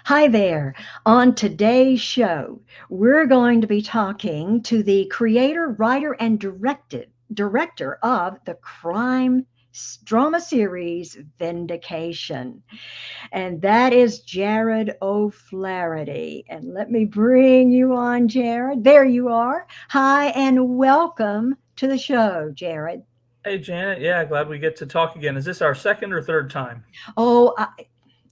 Hi there. On today's show, we're going to be talking to the creator, writer, and director of the crime drama series Vindication. And that is Jarod O Flaherty. And let me bring you on, Jarod. There you are. Hi, and welcome to the show, Jarod. Hey Janet, yeah, glad we get to talk again. Is this our second or third time? Oh,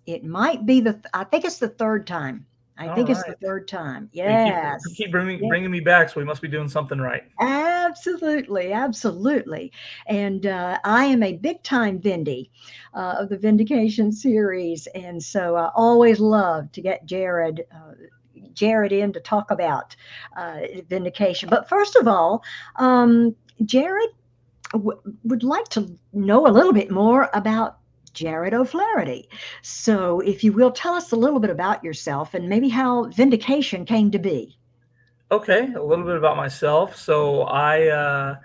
it might be I think it's the third time. I All think it's the right. third time. Well, you Yes. keep bringing, Yeah, bringing me back, so we must be doing something right. absolutely. Absolutely. And I am a big time Vindy of the Vindication series. And so I always love to get Jared in to talk about Vindication. But first of all, Jared would like to know a little bit more about Jared O'Flaherty. So, if you will, tell us a little bit about yourself and maybe how Vindication came to be. Okay, a little bit about myself. I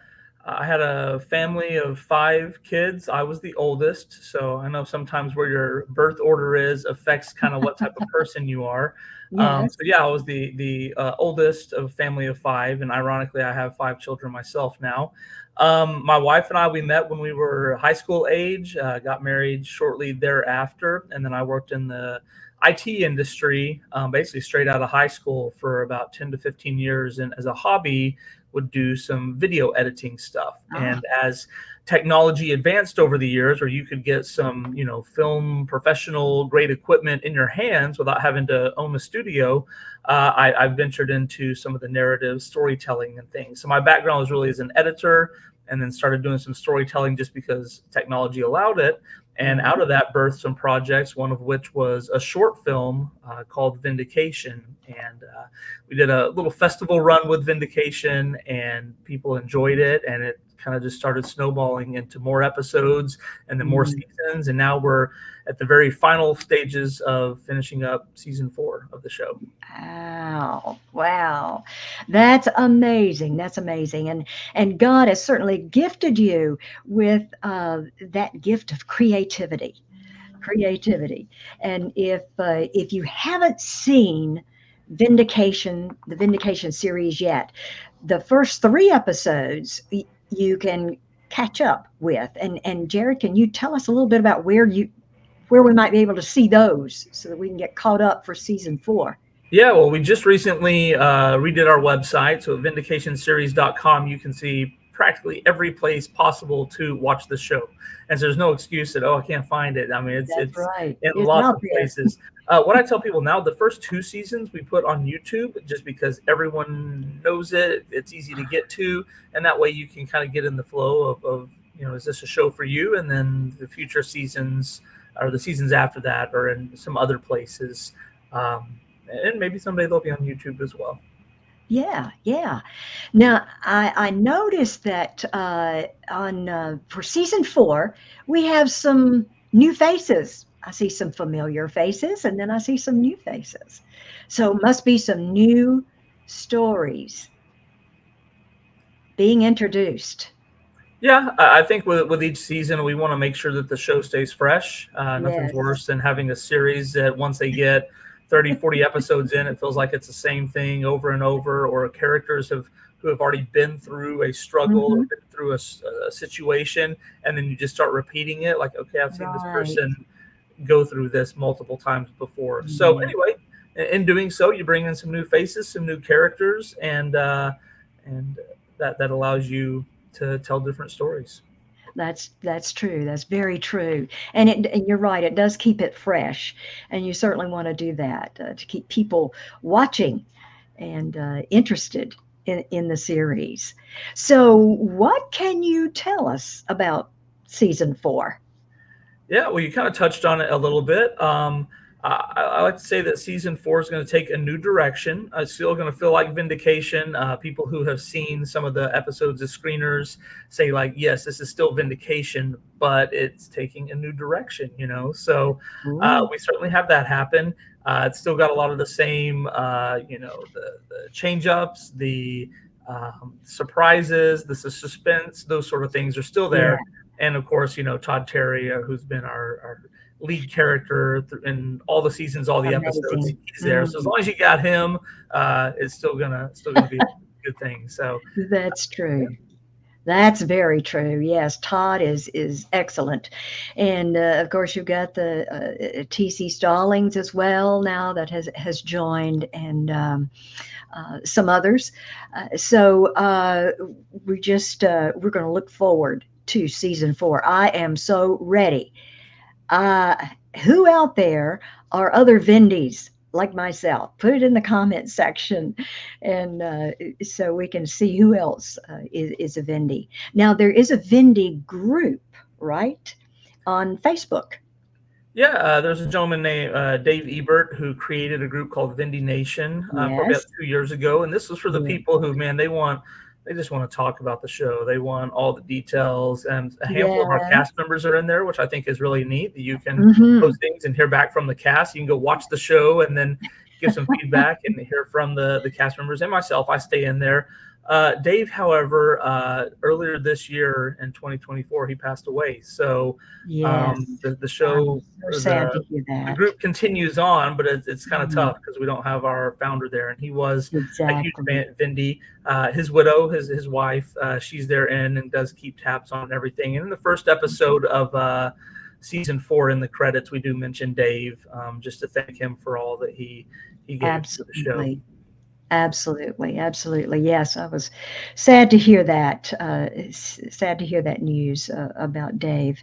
had a family of five kids. I was the oldest, so I know sometimes where your birth order is affects kind of what type of person you are. Yes. So yeah, I was the oldest of a family of five, and ironically, I have five children myself now. My wife and I we met when we were high school age. Got married shortly thereafter, and then I worked in the IT industry, basically straight out of high school for about 10 to 15 years. And as a hobby, would do some video editing stuff. Ah, And as technology advanced over the years, where you could get some, film professional grade equipment in your hands without having to own a studio, I ventured into some of the narrative storytelling and things. So my background was really as an editor, and then started doing some storytelling just because technology allowed it. And yeah. out of that birthed some projects, one of which was a short film called Vindication. And we did a little festival run with Vindication, and people enjoyed it. And it kind of just started snowballing into more episodes and then more Mm. seasons. And now we're at the very final stages of finishing up season 4 of the show. Wow. Wow. That's amazing. That's amazing. And God has certainly gifted you with that gift of creativity. Creativity. And if you haven't seen the Vindication series yet, the first three episodes you can catch up with. And Jared, can you tell us a little bit about where we might be able to see those so that we can get caught up for season four? Yeah, well, we just recently redid our website. So at vindicationseries.com, you can see practically every place possible to watch the show. And so there's no excuse that, oh, I can't find it. I mean, That's it's right. in It's lots out of there. places. What I tell people now, the first two seasons we put on YouTube just because everyone knows it. It's easy to get to. And that way you can kind of get in the flow of is this a show for you? And then the future seasons or the seasons after that are in some other places. And maybe someday they'll be on YouTube as well. Yeah, yeah. Now, I noticed that on for season four, we have some new faces. I see some familiar faces, and then I see some new faces. So, must be some new stories being introduced. Yeah, I think with each season, we want to make sure that the show stays fresh. Nothing's Yes. worse than having a series that once they get 30, 40 episodes in, it feels like it's the same thing over and over, or characters who have already been through a struggle or Hmm. been through a situation, and then you just start repeating it. Like, okay, I've seen this Right. person go through this multiple times before. So Mm. anyway, in doing so, you bring in some new faces, some new characters, and that allows you to tell different stories. That's true. That's very true. And you're right. It does keep it fresh, and you certainly want to do that to keep people watching and interested in the series. So, what can you tell us about season four? Yeah, well, you kind of touched on it a little bit. I like to say that season 4 is going to take a new direction. It's still going to feel like Vindication. People who have seen some of the episodes of screeners say, like, yes, this is still Vindication, but it's taking a new direction, So Ooh, we certainly have that happen. It's still got a lot of the same, the change ups, the surprises, the suspense, those sort of things are still yeah. there. And of course, Todd Terry, who's been our lead character in all the seasons, all the episodes. Amazing. He's there. So as Mhm. long as you got him, it's still gonna be a good thing. So That's yeah. true. That's very true. Yes, Todd is excellent, and of course you've got the T.C. Stallings as well now that has joined, and some others. So we're going to look forward to season 4. I am so ready. Uh, who out there are other Vindies like myself? Put it in the comment section, and so we can see who else is a Vindy. Now there is a Vindy group, right, on Facebook. Yeah, there's a gentleman named Dave Ebert who created a group called Vindy Nation probably about Yes. 2 years ago, and this was for the Yeah. people who, man, they just want to talk about the show. They want all the details, and a handful of our Yeah. cast members are in there, which I think is really neat. That you can Hmm. post things and hear back from the cast. You can go watch the show and then give some feedback and hear from the cast members and myself. I stay in there. Dave, however, earlier this year in 2024, he passed away. So Yes. the I'm show so the sad to hear the that. group continues on, but it's kind of Mm, tough because we don't have our founder there, and he was a huge exactly. fan. Vindy, his widow, his wife, she's there in and does keep tabs on everything. And in the first episode of season 4, in the credits, we do mention Dave, just to thank him for all that he gave to the show. Absolutely. Absolutely, absolutely. Yes, I was sad to hear that. Sad to hear that news about Dave.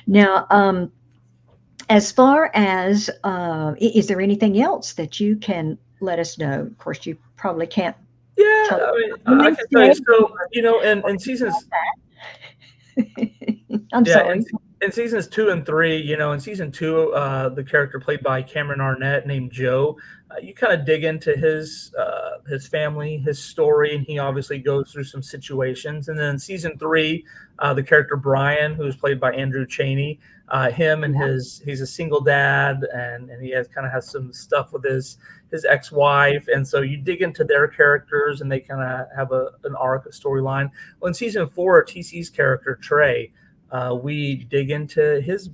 Now, as far as is there anything else that you can let us know? Of course, you probably can't Yeah, tell us I mean, the I naming can tell you. today So in seasons or anything like that. I'm Yeah, sorry. in seasons 2 and 3, in season 2, the character played by Cameron Arnett named Joe, you kind of dig into his family, his story, and he obviously goes through some situations. And then in season 3, the character Brian, who is played by Andrew Cheney, him and Yeah. he's a single dad, and he has kind of has some stuff with his ex-wife, and so you dig into their characters, and they kind of have an arc, a storyline. Well, in season 4, TC's character Trey, we dig into his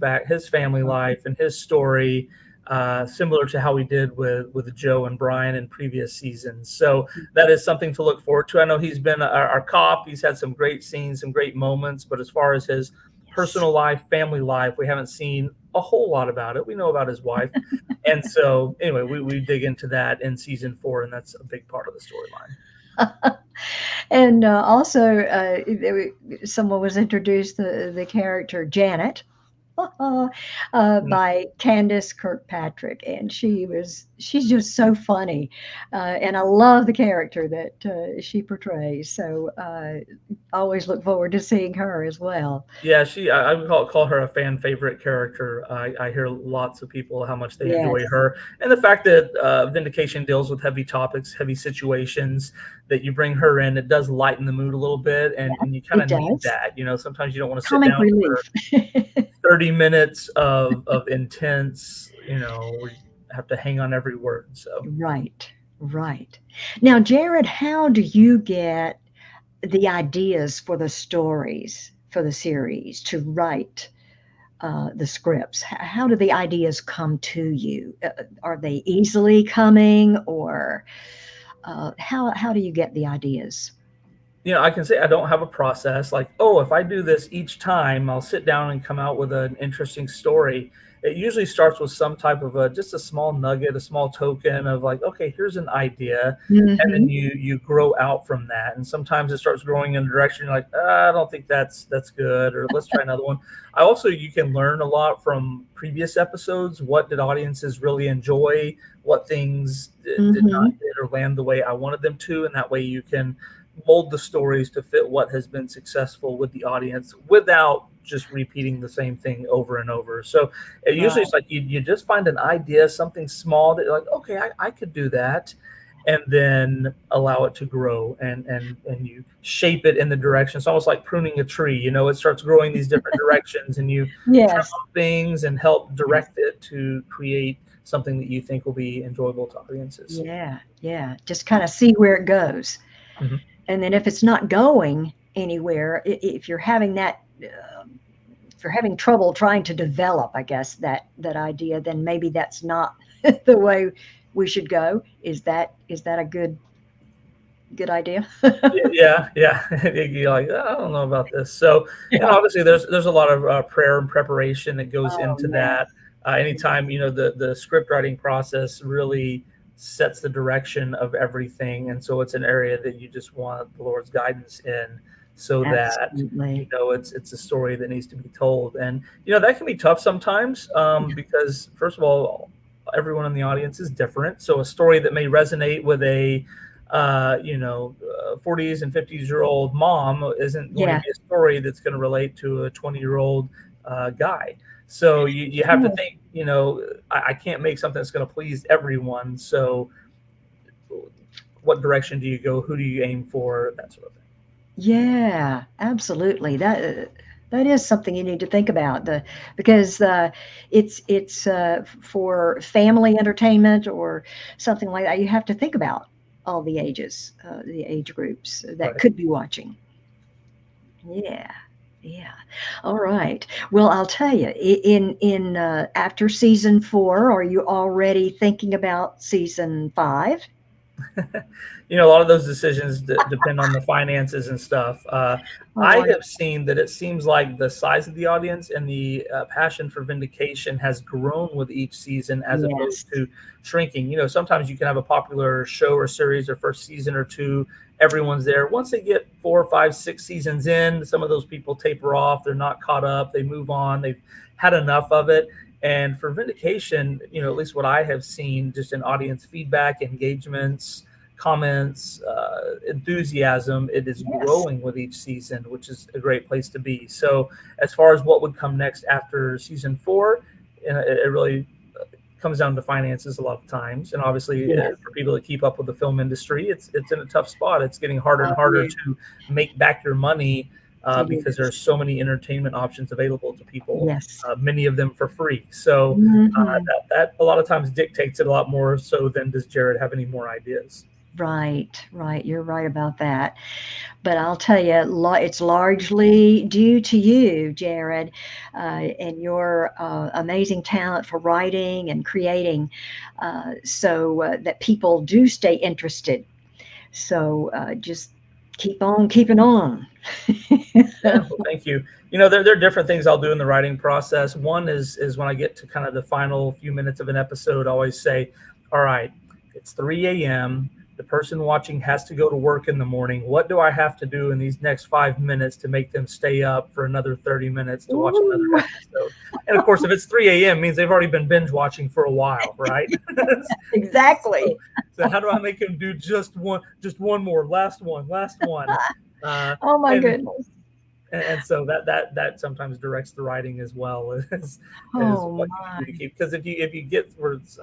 family life and his story, similar to how we did with Joe and Brian in previous seasons. So that is something to look forward to. I know he's been our cop. He's had some great scenes, some great moments, but as far as his Yes. personal life, family life, we haven't seen a whole lot about it. We know about his wife, and so anyway, we dig into that in season 4, and that's a big part of the storyline. And also, someone was introduced the character Janet by Candace Kirkpatrick, and she's just so funny, and I love the character that she portrays. So always look forward to seeing her as well. Yeah, I would call her a fan favorite character. I hear lots of people how much they enjoy Yes, her, and the fact that Vindication deals with heavy topics, heavy situations, that you bring her in, it does lighten the mood a little bit, and you kind it of need does. that. Sometimes you don't want to sit Comic down relief. for 30 minutes of intense, where you have to hang on every word. So. Right, right. Now, Jared, how do you get the ideas for the stories for the series to write the scripts? How do the ideas come to you? Are they easily coming, or how do you get the ideas? I can say I don't have a process like, oh, if I do this each time, I'll sit down and come out with an interesting story. It usually starts with some type of just a small nugget, a small token of like, okay, here's an idea, and then Hmm. you grow out from that. And sometimes it starts growing in a direction you're like, I don't think that's good, or let's try another one. You can learn a lot from previous episodes. What did audiences really enjoy? What things did not Hmm. hit or land the way I wanted them to, and that way you can mold the stories to fit what has been successful with the audience without just repeating the same thing over and over. So usually Right. it's like you just find an idea, something small that you're like, okay, I could do that, and then allow it to grow, and you shape it in the direction. It's almost like pruning a tree. It starts growing these different directions, and you trim Yes. off things and help Yes. direct it to create something that you think will be enjoyable to audiences. Yeah. Yeah. Just kind of see where it goes. Mhm. And then if it's not going anywhere, if you're having that you're having trouble trying to develop, I guess, that idea, then maybe that's not the way we should go. Is that a good idea? Yeah, yeah. You're like, "Oh, I don't know about this." So, and Yeah. obviously, there's a lot of prayer and preparation that goes Oh, into yes. that. Anytime the script writing process really sets the direction of everything, and so it's an area that you just want the Lord's guidance in, so that Absolutely. it's a story that needs to be told, and that can be tough sometimes, because first of all, everyone in the audience is different, so a story that may resonate with a 40s and 50s-year-old mom isn't going to Yeah. be a story that's going to relate to a 20-year-old guy. So you have to Sure. think, I can't make something that's going to please everyone. So what direction do you go? Who do you aim for? That sort of thing. Yeah, absolutely. That is something you need to think about. Because it's for family entertainment or something like that. You have to think about all the ages, the age groups that Right. could be watching. Yeah, yeah. All right. Well, I'll tell you, in after season 4, are you already thinking about season 5? A lot of those decisions depend on the finances and stuff. Oh, I I have seen that it seems like the size of the audience and the passion for Vindication has grown with each season as yes, opposed to shrinking. Sometimes you can have a popular show or series or first season or two, everyone's there. Once they get 4, 5, 6 seasons in, some of those people taper off. They're not caught up. They move on. They've had enough of it. And for Vindication, at least what I have seen just in audience feedback, engagements, comments, enthusiasm, it is yes, growing with each season, which is a great place to be. So, as far as what would come next after season 4, it really comes down to finances a lot of times, and obviously yes. for people that keep up with the film industry, it's in a tough spot. It's getting harder and Oh, harder yeah, to make back your money it because is. there's so many entertainment options available to people, Yes. many of them for free. So Mhm. that a lot of times dictates it a lot more so than does Jared have any more ideas. Right, right. You're right about that. But I'll tell you, it's largely due to you, Jared, and your amazing talent for writing and creating, so that people do stay interested. So just keep on keeping on. Yeah, well, thank you. There are different things I'll do in the writing process. One is when I get to kind of the final few minutes of an episode, I always say, "All right, it's 3 a.m. The person watching has to go to work in the morning. What do I have to do in these next 5 minutes to make them stay up for another 30 minutes to watch another Ooh, episode?" And of course, if it's 3 a.m., means they've already been binge watching for a while, right? exactly. so, so how do I make them do just one more, last one? Uh, Oh my and goodness. and so that sometimes directs the writing as well as Oh what you can my. do to keep, because if you get where it's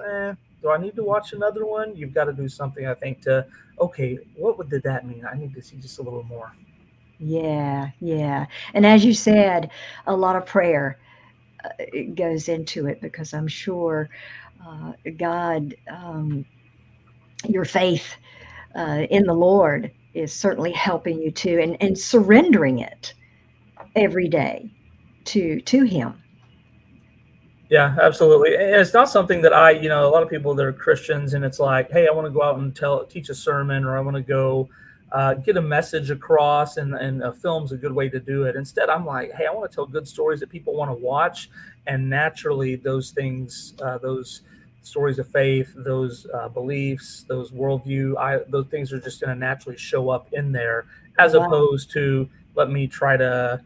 do I need to watch another one, you've got to do something, I think, to okay, did that mean? I need to see just a little more. Yeah, yeah. And as you said, a lot of prayer it goes into it because I'm sure God, your faith in the Lord is certainly helping you too, and surrendering it every day to Him. Yeah, absolutely. And it's not something that a lot of people that are Christians, and it's like, hey, I want to go out and teach a sermon, or I want to go get a message across, and a film's a good way to do it. Instead, I'm like, hey, I want to tell good stories that people want to watch, and naturally, those things, those stories of faith, those beliefs, those worldview, those things are just going to naturally show up in there, as Wow. opposed to let me try to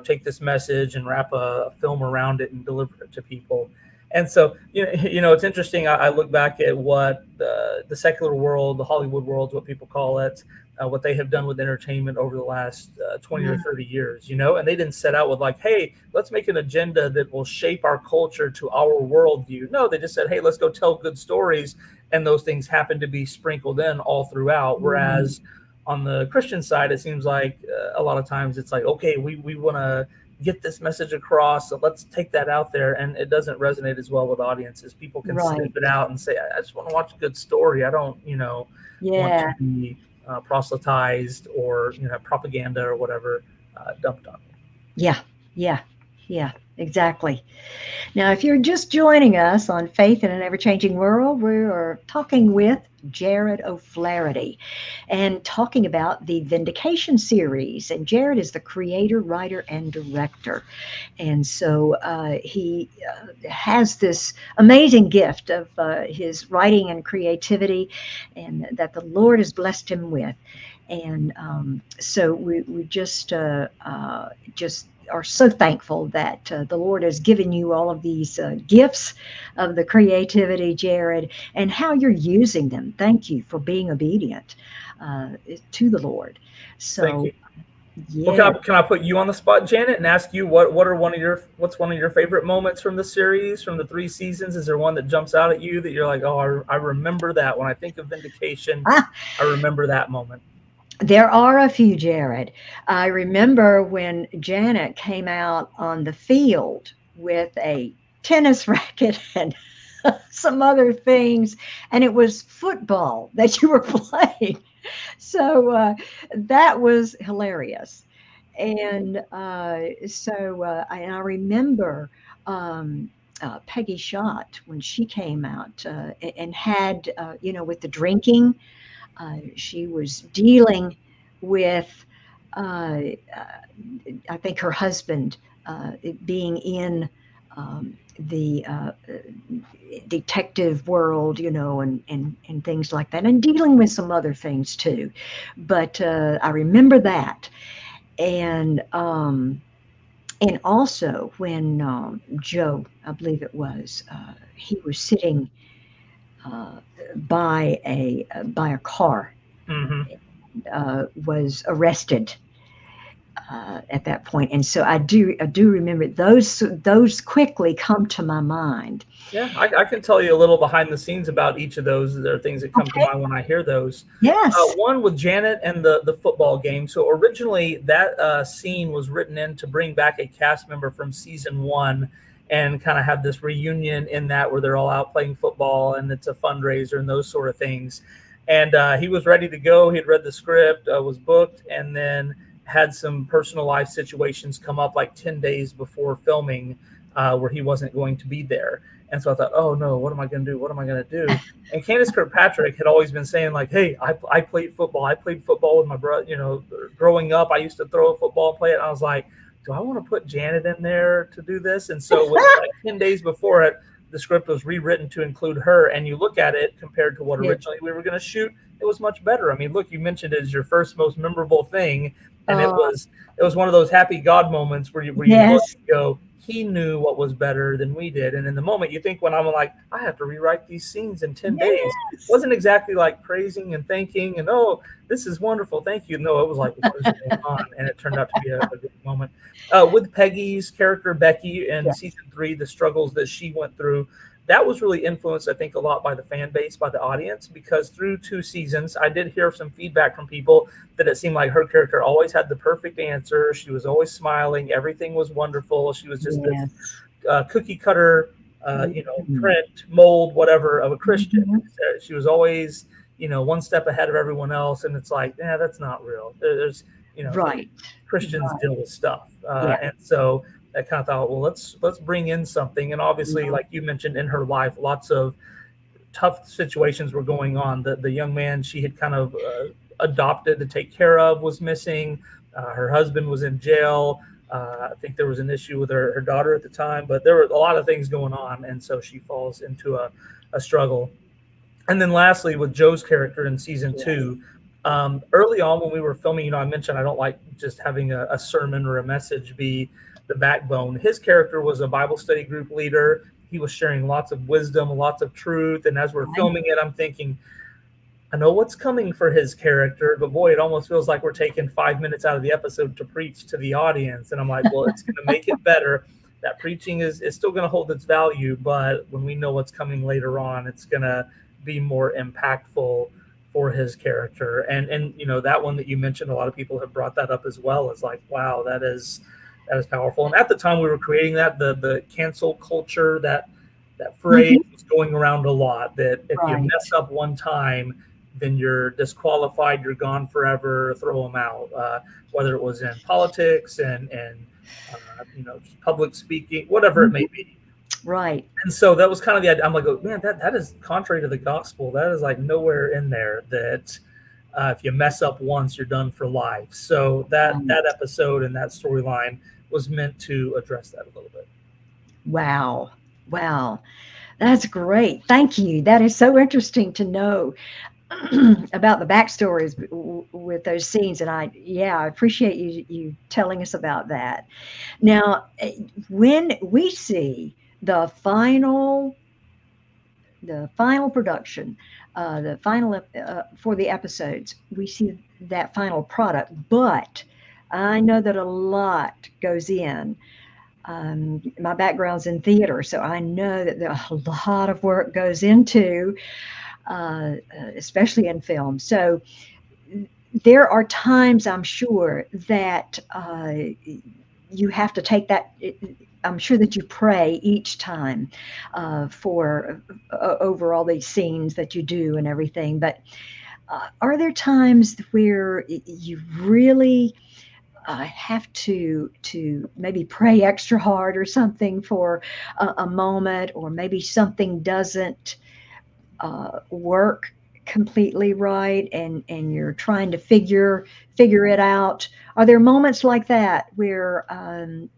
take this message and wrap a film around it and deliver it to people. And so, it's interesting. I look back at what the secular world, the Hollywood world, what people call it, what they have done with entertainment over the last 20 or Mm, 30 years, and they didn't set out with like, hey, let's make an agenda that will shape our culture to our worldview. No, they just said, hey, let's go tell good stories. And those things happen to be sprinkled in all throughout. mm, Whereas on the Christian side, it seems like a lot of times it's like, okay, we want to get this message across, so let's take that out there, and it doesn't resonate as well with audiences. People can sniff right. it out and say, I just want to watch a good story. I don't, want to Yeah. be proselytized or propaganda or whatever dumped on me. Yeah. Yeah. Yeah, exactly. Now, if you're just joining us on Faith in an Ever Changing World, we are talking with Jarod O Flaherty and talking about the Vindication series. And Jarod is the creator, writer, and director. And so he has this amazing gift of his writing and creativity, and that the Lord has blessed him with. And so we just are so thankful that the Lord has given you all of these gifts of the creativity, Jarod, and how you're using them. Thank you for being obedient uh, to the Lord. Thank So, you. Well, yeah. can I put you on the spot, Janet, and ask you what are what's one of your favorite moments from the series, from the 3 seasons? Is there one that jumps out at you that you're like, oh, I remember that when I think of Vindication, I remember that moment. There are a few, Jared. I remember when Janet came out on the field with a tennis racket and some other things, and it was football that you were playing. So that was hilarious. And and I remember Peggy Schott when she came out and had, with the drinking. She was dealing with, uh, I think, her husband being in the detective world, and things like that, and dealing with some other things too. But I remember that, and also when Joe, I believe it was, he was sitting uh, by a car, Hmm. was arrested at that point. And so I do remember those quickly come to my mind. Yeah, I can tell you a little behind the scenes about each of those. There are things that come to Okay. mind when I hear those. Yes. One with Janet and the football game. So originally, that scene was written in to bring back a cast member from season one and kind of have this reunion in that where they're all out playing football and it's a fundraiser and those sort of things. And he was ready to go. He had read the script, was booked, and then had some personal life situations come up like 10 days before filming where he wasn't going to be there. And so I thought, oh no, what am I going to do? What am I going to do? And Candace Kirkpatrick had always been saying like, hey, I played football. I played football with my brother. Growing up, I used to throw a football and play it. And I was like, do I want to put Janet in there to do this? And so with like 10 days before it, the script was rewritten to include her. And you look at it compared to what Yeah. originally we were going to shoot, it was much better. I mean, look, you mentioned it as your first most memorable thing, and it Uh, was it was one of those happy God moments where you look yes. and go, he knew what was better than we did. And in the moment, you think when I'm like, I have to rewrite these scenes in 10 days, Yes. wasn't exactly like praising and thanking and, oh, this is wonderful. Thank you. No, it was like, what is going on? And it turned out to be a great moment. With Peggy's character, Becky, in Yes. season 3, the struggles that she went through, that was really influenced, I think, a lot by the fan base, by the audience, because through 2 seasons, I did hear some feedback from people that it seemed like her character always had the perfect answer. She was always smiling. Everything was wonderful. She was just this Yes. cookie cutter, Mhm. print, mold, whatever of a Christian. Mhm. She was always, one step ahead of everyone else. And it's like, yeah, that's not real. There's, Right. Christians Right. deal with stuff. Yeah. And so I kind of thought, well, let's bring in something. And obviously, Yeah. like you mentioned in her life, lots of tough situations were going on. The young man she had kind of adopted to take care of was missing. Her husband was in jail. I think there was an issue with her daughter at the time, but there were a lot of things going on, and so she falls into a struggle. And then lastly, with Joe's character in season Yes. two, early on when we were filming, I mentioned I don't like just having a sermon or a message be the backbone. His character was a Bible study group leader. He was sharing lots of wisdom, lots of truth. And as we're Right. filming it, I'm thinking, I know what's coming for his character, but boy, it almost feels like we're taking 5 minutes out of the episode to preach to the audience. And I'm like, well, it's going to make it better. That preaching is still going to hold its value, but when we know what's coming later on, it's going to be more impactful for his character. And that one that you mentioned, a lot of people have brought that up as well. Is like, wow, that is powerful. And at the time we were creating that, the cancel culture, that phrase Mhm. was going around a lot. That if you Right. mess up one time, then you're disqualified, you're gone forever, throw them out. Whether it was in politics and just public speaking, whatever it may Mhm. be. Right. And so that was kind of the idea. I'm like, oh, man, that is contrary to the gospel. That is like nowhere in there that if you mess up once, you're done for life. So that Right. episode and that storyline was meant to address that a little bit. Wow. Wow. That's great. Thank you. That is so interesting to know about the backstories with those scenes. And I appreciate you telling us about that. Now, when we see the final, the final production, the final for the episodes, we see that final product. But I know that a lot goes in. My background's in theater, so I know that a lot of work goes into, especially in film. So there are times I'm sure that you have to take that. I'm sure that you pray each time for over all these scenes that you do and everything. But are there times where you really have to maybe pray extra hard or something for a moment, or maybe something doesn't work completely right, and you're trying to figure it out? Are there moments like that where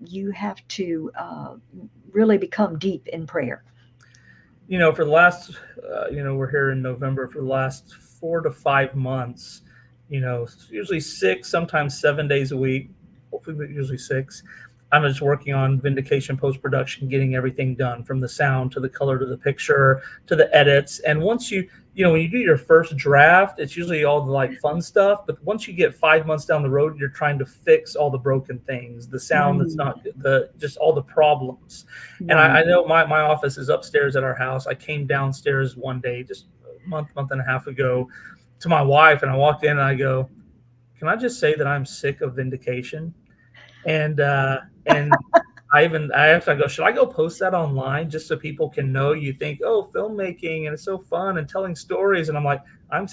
you have to really become deep in prayer? For the last, we're here in November. For the last 4 to 5 months, usually 6, sometimes 7 days a week, hopefully, but usually 6. I'm just working on Vindication post production, getting everything done from the sound to the color to the picture to the edits. And once when you do your first draft, it's usually all the like fun stuff. But once you get 5 months down the road, you're trying to fix all the broken things, the sound that's Mm, not good, the just all the problems. And I right. know my office is upstairs at our house. I came downstairs one day, just a month and a half ago, to my wife, and I walked in and I go, "Can I just say that I'm sick of Vindication?" And I actually go, should I go post that online just so people can know? You think, oh, filmmaking and it's so fun and telling stories, and I'm like, I'm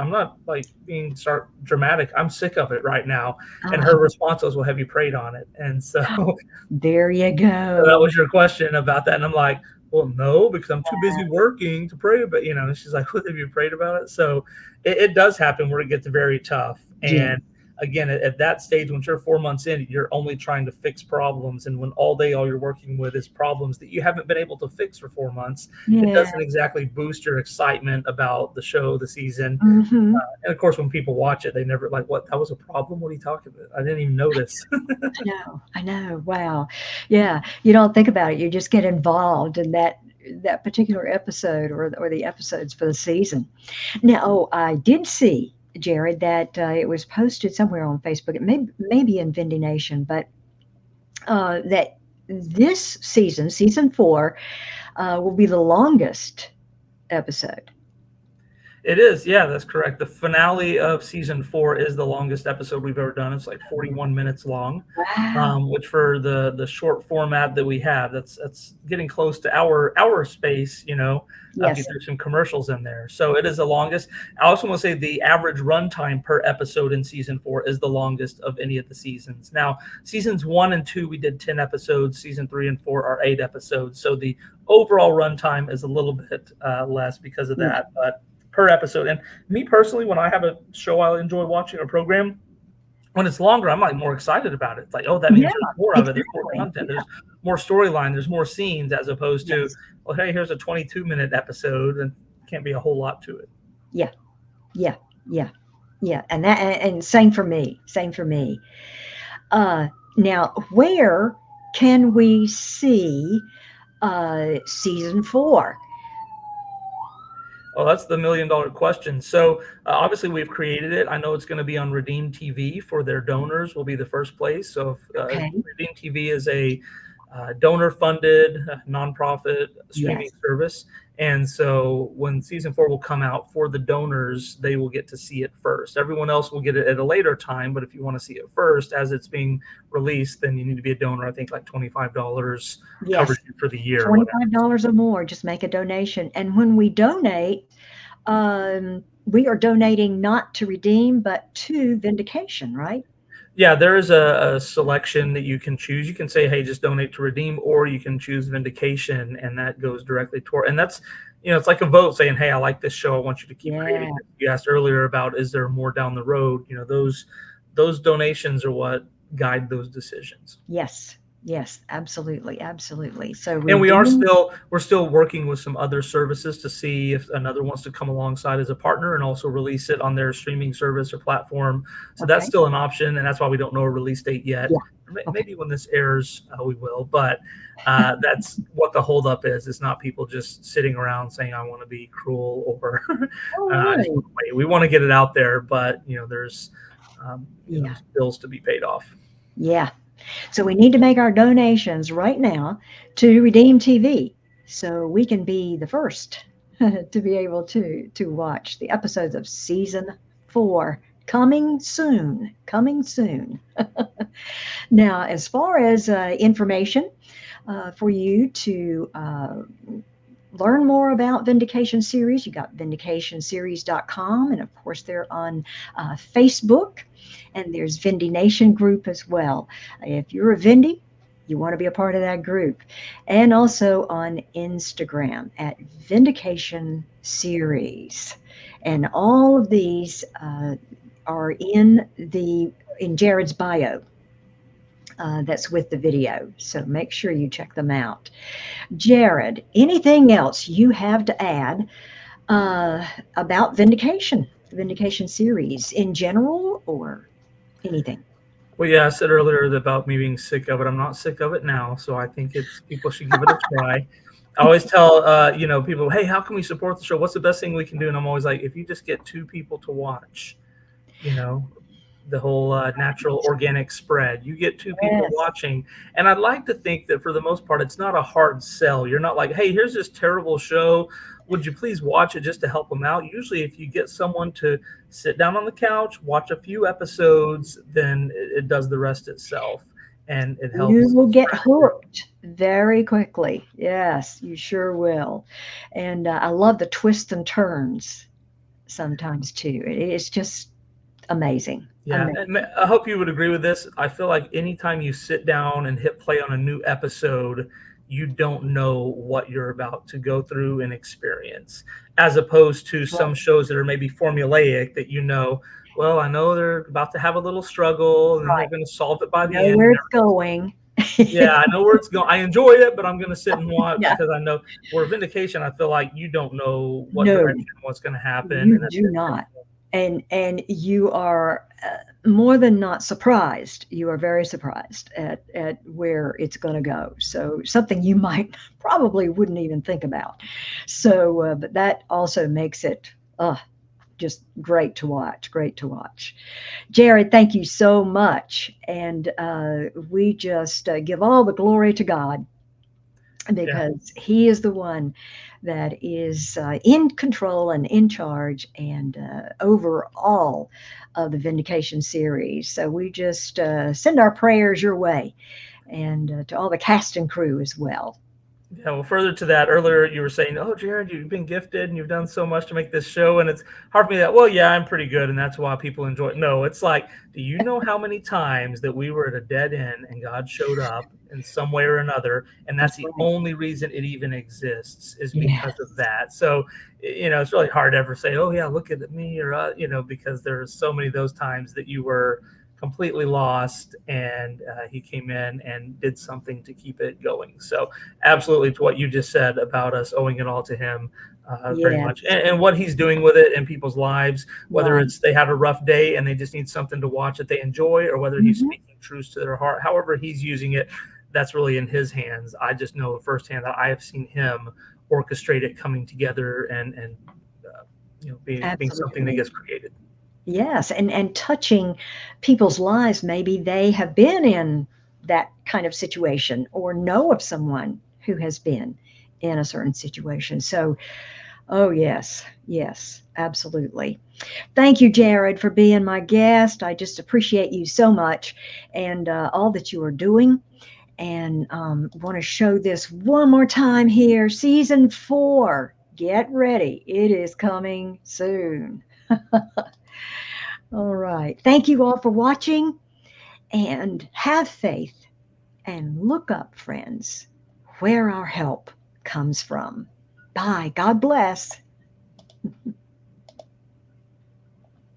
not like being start dramatic. I'm sick of it right now. And Ah, her response was, well, have you prayed on it? And so there you that go. was your question about that. And I'm like, well, no, because I'm too busy working to pray. But she's like, what, have you prayed about it? So it does happen where it gets very tough. Yeah. And again, at that stage, when you're 4 months in, you're only trying to fix problems. And when all day, all you're working with is problems that you haven't been able to fix for 4 months, it Yeah. doesn't exactly boost your excitement about the show, the season. Hmm. And of course, when people watch it, they never like, what, that was a problem? What are you talking about? I didn't even notice. I know. I know. Wow. Yeah. You don't think about it. You just get involved in that particular episode, or the episodes for the season. Now, oh, I did see, Jared, that it was posted somewhere on Facebook. It maybe in Vindication, but that this season, season 4, will be the longest episode. It is, yeah, that's correct. The finale of season 4 is the longest episode we've ever done. It's like 41 minutes long, Wow. which for the short format that we have, that's getting close to our space. If you Yes. threw some commercials in there, so it is the longest. I also want to say the average runtime per episode in season 4 is the longest of any of the seasons. Now, seasons 1 and 2 we did 10 episodes. Season 3 and 4 are 8 episodes. So the overall runtime is a little bit less because of Yeah. that, but per episode. And me personally, when I have a show I enjoy watching, a program, when it's longer, I'm like more excited about it. It's like, oh, that Yeah. means there's more of it. There's more Exactly. content. There's more storyline. There's more scenes, as opposed to, Yes. well, hey, here's a 22-minute episode and can't be a whole lot to it. Yeah. Yeah. Yeah. Yeah. And same for me. Same for me. Now, where can we see season 4? Well, that's the million-dollar question. So obviously we've created it. I know it's going to be on Redeem TV for their donors. Will be the first place. So Okay. Redeem TV is a donor-funded nonprofit streaming Yes. service, and so when season 4 will come out for the donors, they will get to see it first. Everyone else will get it at a later time, but if you want to see it first as it's being released, then you need to be a donor. I think like $25 Yes. covers you for the year or whatever. $25 or more, just make a donation. And when we donate, we are donating not to Redeem, but to Vindication, right? Yeah, there is a selection that you can choose. You can say, "Hey, just donate to redeem," or you can choose Vindication, and that goes directly toward. And that's, it's like a vote saying, "Hey, I like this show. I want you to keep creating Yeah. it." You asked earlier about is there more down the road? Those donations are what guide those decisions. Yes. Yes. Absolutely. Absolutely. So And redeem. we're still working with some other services to see if another wants to come alongside as a partner and also release it on their streaming service or platform. So that's Okay. still an option, and that's why we don't know a release date yet. Yeah. Okay. Maybe when this airs, we will. But that's what the holdup is. It's not people just sitting around saying, "I want to be cruel," or All "I just right. want to wait." We want to get it out there, but there's Yeah. bills to be paid off. Yeah. So we need to make our donations right now to Redeem TV so we can be the first to be able to watch the episodes of season 4 coming soon. Coming soon. Now, as far as information for you to learn more about Vindication Series, you got vindicationseries.com, and of course, they're on Facebook, and there's Vindy Nation group as well. If you're a Vindy, you want to be a part of that group, and also on Instagram at Vindication Series, and all of these are in Jared's bio. That's with the video. So make sure you check them out. Jared, anything else you have to add uh, about Vindication, the Vindication series in general, or anything? Well, yeah, I said earlier about me being sick of it. I'm not sick of it now, so I think it's people should give it a try. I always tell people, "Hey, how can we support the show? What's the best thing we can do?" And I'm always like, if you just get two people to watch, you know, the whole natural organic spread. You get two people Yes. watching, and I'd like to think that for the most part, it's not a hard sell. You're not like, "Hey, here's this terrible show. Would you please watch it just to help them out?" Usually, if you get someone to sit down on the couch, watch a few episodes, then it does the rest itself, and it You helps will get spread the word. hooked very quickly. Yes, you sure will. And I love the twists and turns sometimes too. It's just amazing. Yeah, Amazing. and I hope you would agree with this. I feel like anytime you sit down and hit play on a new episode, you don't know what you're about to go through and experience, as opposed to Right. some shows that are maybe formulaic that well, I know they're about to have a little struggle and then they're Right. going to solve it by You the know end. where it's going. Yeah, I know where it's going. I enjoy it, but I'm going to sit and watch Yeah. because I know where Vindication, I feel like you don't know what No, direction, what's going to happen. you And that's do not. And you are more than not surprised. You are very surprised at where it's going to go. So something you might probably wouldn't even think about. So, but that also makes it just great to watch. Great to watch. Jared, thank you so much. And we just give all the glory to God yeah. because He is the one that is in control and in charge and over all of the Vindication series. So we just send our prayers your way and to all the cast and crew as well. Yeah, well, further to that, earlier you were saying, "Oh, Jared, you've been gifted and you've done so much to make this show," and it's hard for me that. Well, yeah, I'm pretty good, and that's why people enjoy it. No, it's like, do you know how many times that we were at a dead end and God showed up in some way or another, and That's that's the right. only reason it even exists is because Yes. of that. So, it's really hard to ever say, "Oh, yeah, look at me," or because there's so many of those times that you were completely lost and he came in and did something to keep it going. So absolutely to what you just said about us owing it all to him, very much, Yes. and what he's doing with it in people's lives, whether Right. it's they had a rough day and they just need something to watch that they enjoy, or whether he's Hmm. speaking truths to their heart, however he's using it, that's really in his hands. I just know firsthand that I have seen him orchestrate it coming together and being something that Absolutely. gets created. Yes, and touching people's lives. Maybe they have been in that kind of situation or know of someone who has been in a certain situation. So, oh, yes, yes, absolutely. Thank you, Jared, for being my guest. I just appreciate you so much and all that you are doing. And want to show this one more time here. Season 4. Get ready. It is coming soon. All right. Thank you all for watching. and have faith and look up, friends, where our help comes from. Bye. God bless.